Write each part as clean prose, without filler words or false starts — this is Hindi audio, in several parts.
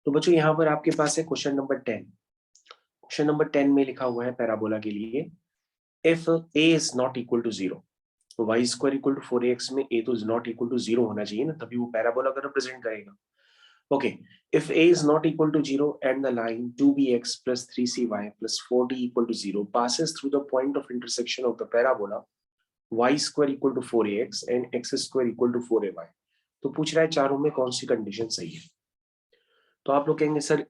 तो बच्चों यहाँ पर आपके पास है क्वेश्चन नंबर 10। क्वेश्चन नंबर 10 में लिखा हुआ है पैराबोला के लिए, if a is not equal to 0, तो Y square equal to 4ax में a तो इज नॉट इक्वल टू 0 होना चाहिए ना, तभी वो पैराबोला का रिप्रेजेंट करेगा। Okay, if a is not equal to 0 and the line 2bx plus 3cy plus 4d equal to 0 passes through the point of intersection of the parabola y square equal to 4ax and x square equal to 4ay, तो पूछ रहा है चारों में कौन सी कंडीशन सही है। तो आप लोग कहेंगे सर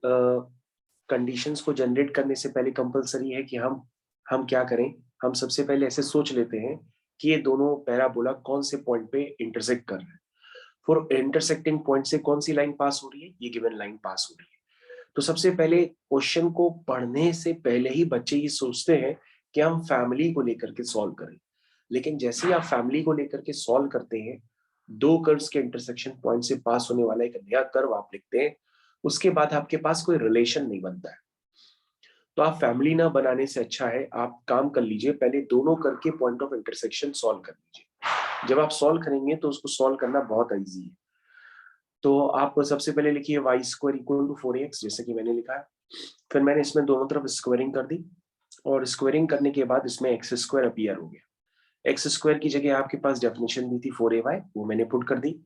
कंडीशंस को जनरेट करने से पहले कंपलसरी है कि हम क्या करें, हम सबसे पहले ऐसे सोच लेते हैं कि ये दोनों पैराबोला कौन से पॉइंट पे इंटरसेक्ट कर रहे हैं। फॉर इंटरसेक्टिंग पॉइंट से कौन सी लाइन पास हो रही है, ये गिवन लाइन पास हो रही है। तो सबसे पहले क्वेश्चन को पढ़ने से पहले ही बच्चे ये सोचते हैं कि हम फैमिली को लेकर के सॉल्व करें, लेकिन जैसे ही आप फैमिली को लेकर के सॉल्व करते हैं, दो कर्व्स के इंटरसेक्शन पॉइंट से पास होने वाला एक नया कर्व आप लिखते हैं, उसके बाद आपके पास कोई रिलेशन नहीं बनता है। तो आप फैमिली ना बनाने से अच्छा है आप काम कर लीजिए, पहले दोनों कर्व के पॉइंट ऑफ इंटरसेक्शन सॉल्व कर लीजिए। जब आप सॉल्व करेंगे तो उसको सॉल्व करना बहुत ईजी है। तो आप सबसे पहले लिखिए Y square equal to 4ax, जैसे कि मैंने लिखा है। फिर मैंने इसमें दोनों तरफ स्क्वायरिंग कर दी, और स्क्वायरिंग करने के बाद इसमें एक्स स्क्वायर अपीयर हो गया। एक्स स्क्वायर की जगह आपके पास डेफिनेशन दी थी 4ay, वो मैंने पुट कर दी।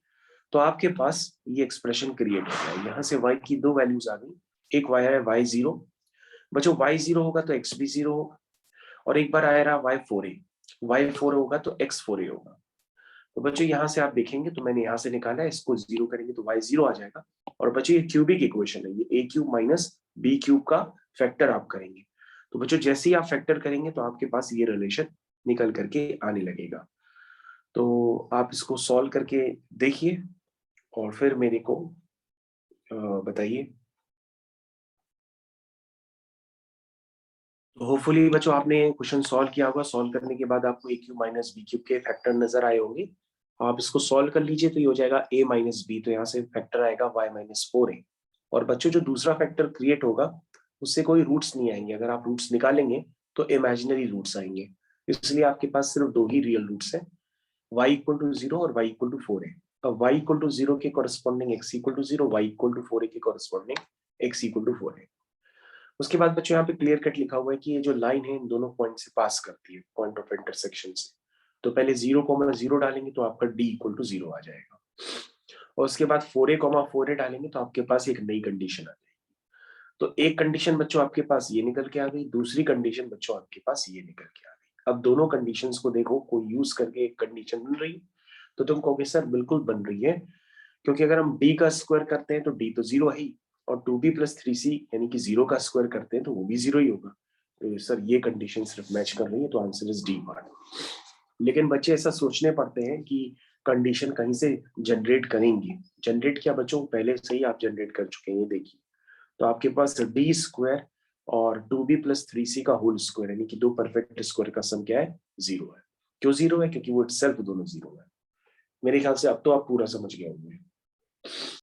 तो आपके पास ये एक्सप्रेशन क्रिएट हो गया। यहाँ से y की दो वैल्यूज आ गई, एक y है y0, बच्चों y0 होगा तो x भी 0 होगा, और एक बार आया रहा y4a, y4 होगा तो x4a होगा। तो बच्चों यहाँ से आप देखेंगे तो मैंने यहाँ से निकाला है, इसको 0 करेंगे तो y0 आ जाएगा। और बच्चों ये क्यूबिक इक्वेशन है, ये a cube minus b cube का फैक्टर आप करेंगे। तो बच्चों जैसे ही आप फैक्टर करेंगे तो आपके पास ये रिलेशन निकल करके आने लगेगा। तो आप इसको सॉल्व करके देखिए और फिर मेरे को बताइए। तो होपफुली बच्चों आपने क्वेश्चन सॉल्व किया होगा, सॉल्व करने के बाद आपको a cube minus b cube के फैक्टर नजर आए होंगे। आप इसको सॉल्व कर लीजिए तो ये हो जाएगा a माइनस बी, तो यहाँ से फैक्टर आएगा y माइनस 4a। और बच्चों जो दूसरा फैक्टर क्रिएट होगा उससे कोई रूट्स नहीं आएंगे, अगर आप रूट्स निकालेंगे तो इमेजिनरी रूट्स आएंगे, इसलिए आपके पास सिर्फ दो ही रियल रूट्स हैं, y इक्वल टू 0 और y इक्वल टू 4a। अब y इक्वल टू 0 के corresponding x equal to 0, y equal to 4a के corresponding x equal to 4a। उसके बाद बच्चों यहाँ पे क्लियर कट लिखा हुआ है कि ये जो लाइन है इन दोनों पॉइंट से पास करती है, पॉइंट ऑफ इंटरसेक्शन से। तो पहले 0,0 डालेंगे तो आपका d इक्वल टू 0 आ जाएगा, और उसके बाद 4a, डालेंगे तो आपके पास एक नई कंडीशन आ जाएगी। तो एक कंडीशन बच्चों आपके पास ये निकल के आ गई, दूसरी कंडीशन बच्चों आपके पास ये निकल के आ गई। अब दोनों कंडीशंस को देखो, कोई यूज करके एक कंडीशन बन रही, तो तुम कहोगे सर बिल्कुल बन रही है, क्योंकि अगर हम d का स्क्वायर करते हैं तो d तो 0 है ही, और 2b प्लस 3c यानी कि 0 का स्क्वायर करते हैं तो वो भी 0 ही होगा। तो सर ये कंडीशन सिर्फ मैच कर रही है, तो आंसर इज डी पार्ट। लेकिन बच्चे ऐसा सोचने पड़ते हैं कि कंडीशन कहीं से जनरेट करेंगे, जनरेट क्या बच्चों, पहले से ही आप जनरेट कर चुके हैं, ये देखिए। तो आपके पास डी स्क्वायर और 2b प्लस 3c का होल स्क्वायर यानी कि दो परफेक्ट स्क्वायर का सम क्या है, 0 है। क्यों 0 है, क्योंकि वो इटसेल्फ दोनों 0 है। मेरे ख्याल से अब तो आप पूरा समझ गए होंगे।